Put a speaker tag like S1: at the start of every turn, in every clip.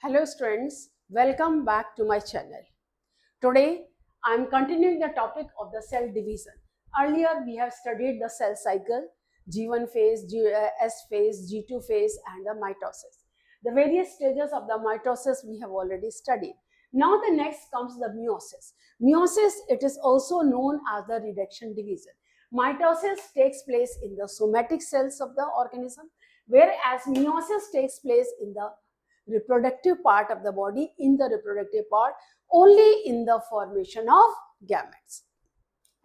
S1: Hello students, welcome back to my channel. Today I am continuing the topic of the cell division. Earlier we have studied the cell cycle, G1 phase, S phase, G2 phase and the mitosis. The various stages of the mitosis we have already studied. Now the next comes the meiosis. Meiosis, it is also known as the reduction division. Mitosis takes place in the somatic cells of the organism, whereas meiosis takes place in the reproductive part of the body, in the reproductive part only in the formation of gametes.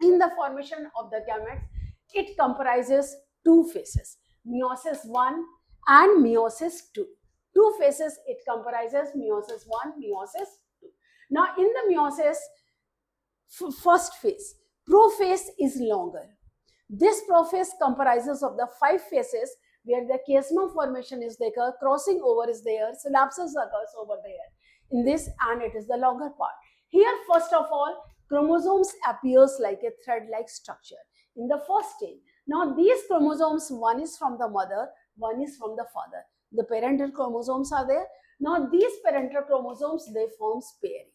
S1: In the formation of the gametes, it comprises two phases, meiosis 1 and meiosis 2. Two phases it comprises, meiosis 1, meiosis 2. Now in the meiosis first phase, prophase is longer. This prophase comprises of the 5 phases where the chiasma formation is there, crossing over is there, synapses occurs over there in this, and it is the longer part. Here first of all, chromosomes appears like a thread-like structure in the first stage. Now these chromosomes, one is from the mother, one is from the father. The parental chromosomes are there. Now these parental chromosomes, they form pairing.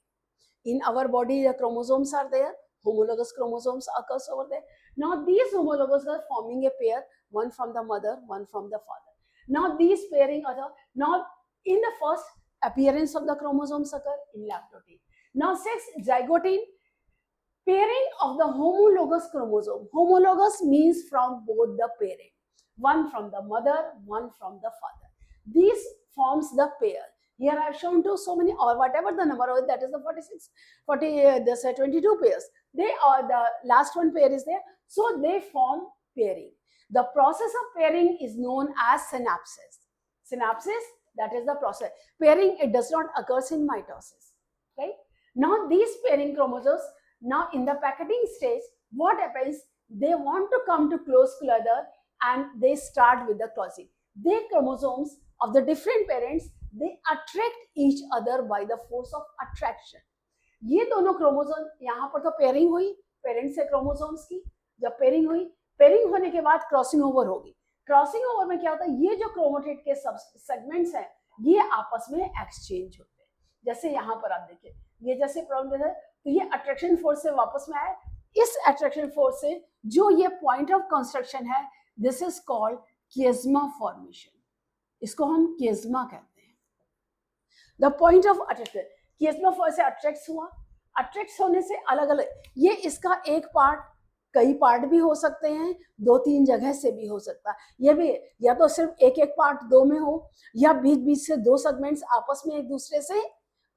S1: In our body, the chromosomes are there, homologous chromosomes occurs over there. Now these homologous are forming a pair, one from the mother, one from the father. Now these pairing are now in the first appearance of the chromosomes occur in lactotine. Now zygotine, pairing of the homologous chromosome. Homologous means from both the parent, one from the mother, one from the father. These forms the pair. Here I have shown to so many, or whatever the number of it, that is the 46, 40, this 22 pairs. They are the last one pair is there, so they form pairing. The process of pairing is known as synapsis. Synapsis, that is the process. Pairing, it does not occur in mitosis, right? Now these pairing chromosomes, now in the packaging stage, what happens? They want to come to close together and they start with the crossing. They chromosomes of the different parents, they attract each other by the force of attraction. ये दोनों chromosome, यहाँ पर तो pairing हुई parent से chromosomes की, जब pairing हुई, पेयरिंग होने के बाद क्रॉसिंग ओवर होगी. क्रॉसिंग ओवर में क्या होता है? ये जो क्रोमेटिड के सब सेगमेंट्स हैं, ये आपस में एक्सचेंज होते हैं. जैसे यहाँ पर आप देखिए, ये जैसे प्रॉब्लम है, तो ये अट्रैक्शन फोर्स से वापस में आए. इस अट्रैक्शन फोर्स से जो ये पॉइंट ऑफ कंस्ट्रक्शन है, this is called chiasma formation. इसको हम chiasma कहते हैं. The point of attraction, chiasma force से अट्रैक्ट हुआ, अट्रैक्ट होने से अलग अलग, ये इसका एक पार्ट, कई पार्ट भी हो सकते हैं, 2-3 जगह से भी हो सकता है. ये भी या तो सिर्फ एक एक पार्ट दो में हो, या बीच बीच से दो सेगमेंट्स आपस में एक दूसरे से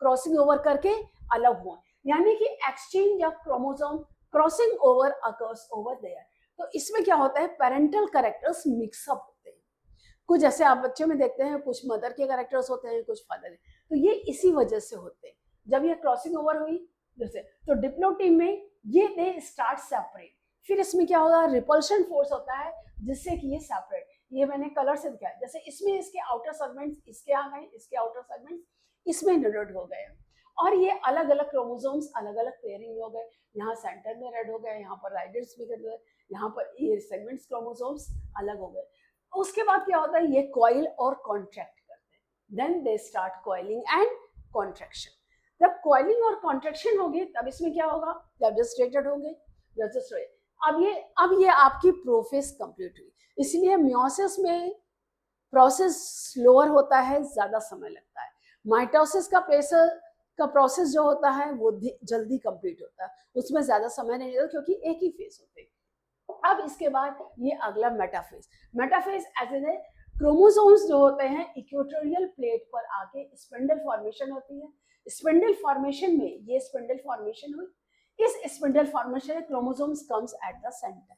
S1: क्रॉसिंग ओवर करके अलग हो, यानी कि exchange of chromosome, crossing over occurs over there. तो इसमें क्या होता है? पेरेंटल कैरेक्टर्स मिक्सअप होते हैं. कुछ जैसे आप बच्चों में देखते हैं, कुछ मदर के कैरेक्टर्स होते हैं, कुछ फादर. तो ये इसी वजह से होते हैं. जब ये क्रॉसिंग ओवर हुई जैसे, तो डिप्लोटीम में ये दे स्टार्ट सेपरेट. फिर इसमें क्या होगा? रिपल्शन फोर्स होता है जिससे कि ये सेपरेट. ये मैंने कलर से दिखाया, जैसे इसमें इसके आउटर सेगमेंट्स इसके आ गए, इसके आउटर सेगमेंट्स इसमें डिवाइड हो गए, और ये अलग अलग क्रोमोसोम्स अलग अलग पेयरिंग हो गए. यहाँ सेंटर में रेड हो गए, यहाँ पर राइडर्स भी कर गए, यहाँ पर ये सेगमेंट्स क्रोमोसोम्स अलग हो गए. उसके बाद क्या होता है? ये कॉइल और कॉन्ट्रैक्ट करते हैं. Then they start coiling and contraction. जब कॉइलिंग और कॉन्ट्रैक्शन होगी तब इसमें क्या होगा? जब रजिस्ट्रेटेड होंगे, रजिस्ट्रेट. अब ये आपकी प्रोफेस कंप्लीट हुई. इसलिए मियोसिस में प्रोसेस स्लोअर होता है, ज्यादा समय लगता है. माइटोसिस का प्रोसेस जो होता है वो जल्दी कंप्लीट होता है, उसमें ज्यादा समय नहीं लगता क्योंकि एक ही फेज होते हैं. अब इसके बाद ये अगला मेटाफेज. मेटाफेज ऐसे क्रोमोसोम्स जो होते हैं इक्वेटोरियल प्लेट पर आके स्पिंडल फॉर्मेशन होती है. स्पिंडल फॉर्मेशन में ये स्पिंडल फॉर्मेशन हुई. इस स्पिंडल फॉर्मेशन में chromosomes comes at the centre.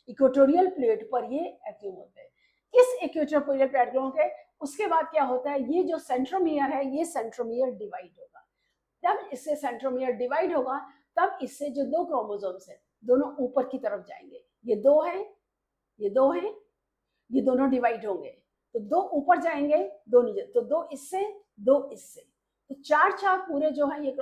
S1: Equatorial plate पर ये एक्टिव होते हैं. इस इक्वेटोरियल प्लेट के उसके बाद क्या होता है? ये जो सेंट्रोमियर है, ये सेंट्रोमियर डिवाइड होगा. जब इससे सेंट्रोमियर डिवाइड होगा तब इससे जो दो क्रोमोसोम्स है दोनों ऊपर की तरफ जाएंगे. ये दो है, ये दो है, ये दोनों डिवाइड होंगे. तो दो ऊपर जाएंगे, दो नीचे. तो दो इससे, दो इससे, तो चार पूरे जो है ये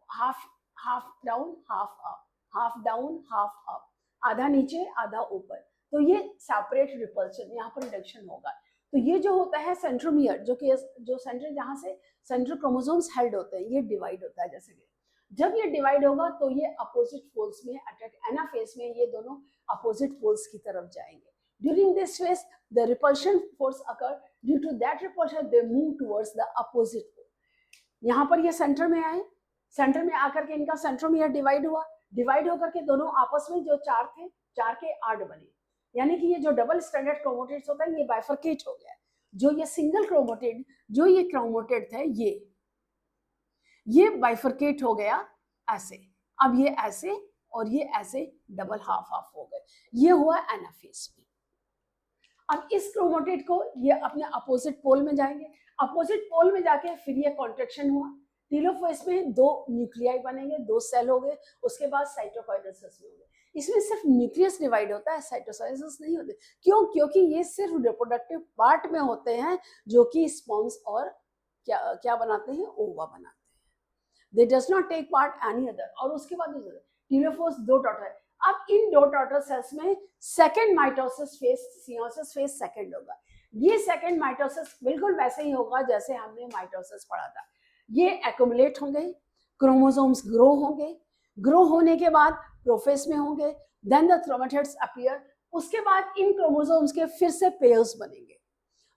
S1: half down half up, half down half up, आधा नीचे आधा ऊपर. तो ये सेपरेट रिपल्शन, यहाँ पर रिडक्शन होगा. तो ये जो होता है सेंट्रोमियर, जो सेंट्रल, जहाँ से सेंट्रल क्रोमोसोम्स हेल्ड होते हैं, ये डिवाइड होता है। जैसे कि जब ये डिवाइड होगा तो ये अपोजिट पोल्स में अटैक, एनाफेज में ये दोनों अपोजिट पोल्स की तरफ जाएंगे। During this phase the repulsion force occur, due to that repulsion they move towards the opposite pole. यहाँ पर ये सेंटर में आए, सेंटर में आकर के इनका सेंट्रोमियर डिवाइड हुआ, डिवाइड होकर के दोनों आपस में जो चार थे, चार के 8 बने, यानी कि ये जो डबल स्ट्रैंडेड क्रोमोटिड्स होता है ये बाइफरकेट हो गया। जो ये सिंगल क्रोमोटिड, जो ये क्रोमोटिड थे, ये बाइफरकेट हो गया ऐसे। अब ये ऐसे और ये ऐसे डबल हाफ हाफ हो गए, ये हुआ एनाफेज में। अब इस क्रोमोटिड को ये अपने अपोजिट पोल में जाएंगे, अपोजिट पोल में जाके फिर ये कॉन्ट्रेक्शन हुआ, टेलोफेज में 2 न्यूक्लियाई बनेंगे, 2 सेल हो गए, उसके बाद साइटोकाइनेसिस में हो गए। इसमें सिर्फ न्यूक्लियस डिवाइड होता है, साइटोकाइनेसिस नहीं होते। क्यों? क्योंकि ये सिर्फ रिप्रोडक्टिव पार्ट में होते हैं, जो कि स्पर्म्स और क्या बनाते हैं, ओवा बनाते हैं। They does not take part any other. और उसके बाद टेलोफेज 2 डॉटर है। अब इन 2 डॉटर सेल्स में सेकेंड माइटोसिस फेज, सियोसिस फेज सेकेंड होगा। ये सेकेंड माइटोसिस बिल्कुल वैसे ही होगा जैसे हमने माइटोसिस पढ़ा था। ये एक्युमुलेट होंगे, क्रोमोसोम्स ग्रो होंगे, ग्रो होने के बाद प्रोफेज में होंगे, देन द क्रोमेटिड्स अपीयर। उसके बाद इन क्रोमोसोम्स के फिर से पेयर्स बनेंगे,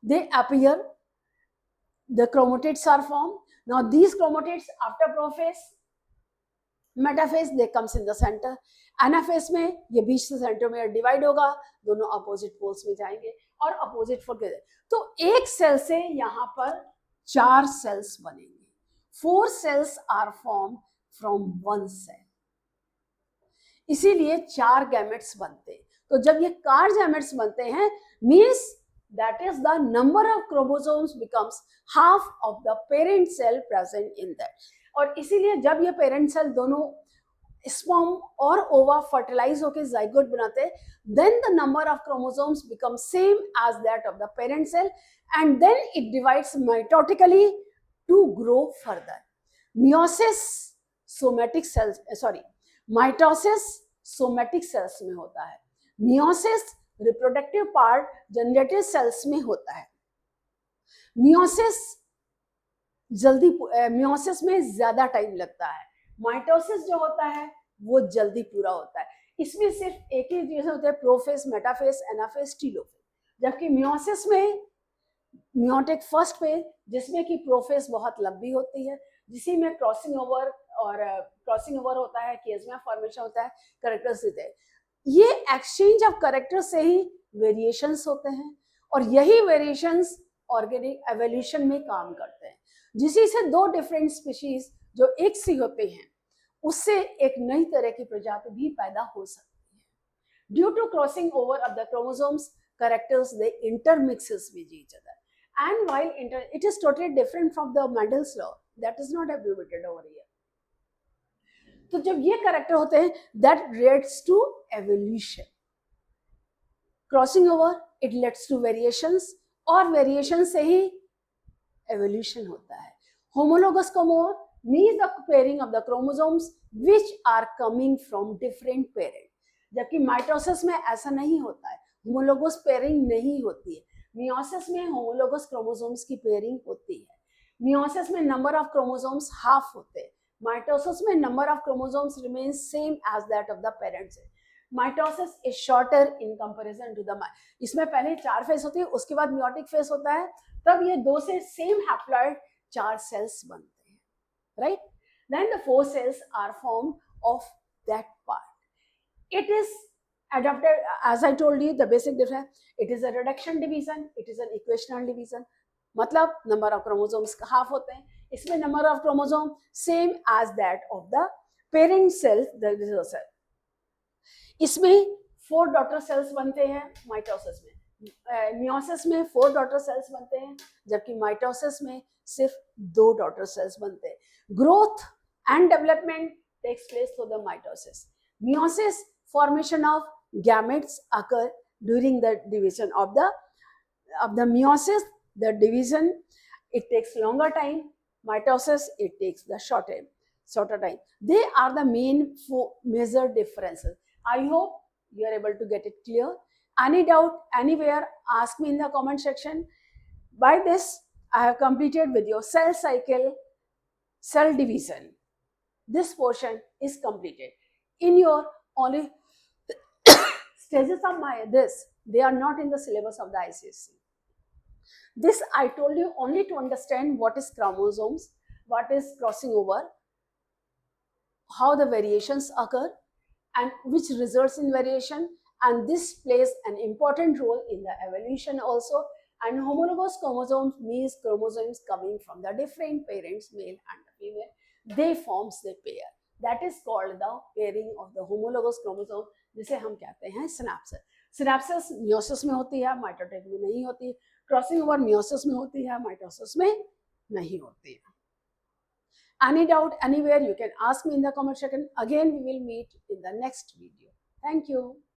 S1: they appear, the chromatids are form. Now these chromatids after prophase, metaphase, they comes in the centre. Anaphase में ये बीच से सेंटर में डिवाइड होगा, दोनों अपोजिट पोल्स में जाएंगे और अपोजिट पोल के, तो एक सेल से यहाँ पर 4 सेल्स बनेंगे। 4 cells are formed from 1 cell. इसीलिए 4 गैमेट्स बनते हैं। तो जब ये 4 गैमेट्स बनते हैं, means that is the number of chromosomes becomes half of the parent cell present in that. और इसीलिए जब ये पेरेंट सेल दोनों स्पर्म और ओवा फर्टिलाइज होकर जाइगोट बनाते हैं, then the number of chromosomes becomes same as that of the parent cell, and then it divides mitotically to grow further. Meiosis somatic cells, mitosis somatic cells में होता है, meiosis reproductive part generative cells में होता है। meiosis जल्दी, meiosis में ज्यादा time लगता है, माइटोसिस जो होता है वो जल्दी पूरा होता है। इसमें सिर्फ एक ही चीज होता है, प्रोफेज, मेटाफेज, एनाफेज, टेलोफेज। जबकि meiosis में मियोटिक फर्स्ट फेज, जिसमें कि प्रोफेज बहुत लंबी होती है, जिसी में क्रॉसिंग ओवर होता है, किस्मा फॉर्मेशन होता है, कैरेक्टर्स देते हैं। ये एक्सचेंज ऑफ कैरेक्टर से ही वेरिएशंस होते हैं, और यही वेरिएशंस ऑर्गेनिक एवोल्यूशन में काम करते हैं, जिसी से 2 डिफरेंट स्पीशीज जो एक सी होते हैं, उससे एक नई तरह की प्रजाति भी पैदा हो सकती है। Due to crossing over of the chromosomes, characters they intermixes with each other, and while it is totally different from the Mendel's law that is not abbreviated over here. तो जब ये कैरेक्टर होते हैं, that leads to evolution. Crossing over it leads to variations, और variation से ही evolution होता है। homologous chromosome means the pairing of the chromosomes which are coming from different parents, जबकि माइटोसिस में ऐसा नहीं होता है, होमोलोगस पेयरिंग नहीं होती है। मियोसिस में होमोलोगस क्रोमोसोम्स की पेयरिंग होती है। मियोसिस में नंबर ऑफ क्रोमोसोम्स हाफ होते हैं, माइटोसिस में number of chromosomes remains same as that of the parents. Mitosis is shorter in comparison to the, इसमें पहले 4 फेज होती है, उसके बाद मियोटिक फेज होता है, तब ये 2 से सेम हैप्लॉइड 4 सेल्स बनते हैं, right. Then the 4 cells are formed of that part. It is adapted, as I told you, the basic difference, it is a reduction division, it is an equational division, मतलब number of chromosomes half होते हैं, इसमें number of chromosome same as that of the parent cell, the cell। इसमें 4 daughter cells बनते हैं mitosis में, meiosis में 4 daughter cells बनते हैं, जबकि माइटोसिस में सिर्फ 2 daughter cells बनते हैं। growth and development takes place through the mitosis. Meiosis, formation of gametes occur during the division of the meiosis. The division, it takes longer time. Mitosis, it takes the shorter time. They are the main 4 major differences. I hope you are able to get it clear. Any doubt anywhere, ask me in the comment section. By this, I have completed with your cell cycle, cell division. This portion is completed. In your only stages of they are not in the syllabus of the ICSE. This I told you only to understand what is chromosomes, what is crossing over, how the variations occur, and which results in variation, and this plays an important role in the evolution also. And homologous chromosomes means chromosomes coming from the different parents, male and female, they forms the pair. That is called the pairing of the homologous chromosome, जिसे हम कहते हैं synapses. Synapses meiosis में होती है, mitosis में नहीं होती. क्रॉसिंग ओवर मियोसिस में होती है, माइटोसिस में नहीं होती है. Any doubt anywhere, you can ask me in the comment section. Again, we will meet in the next video. Thank you.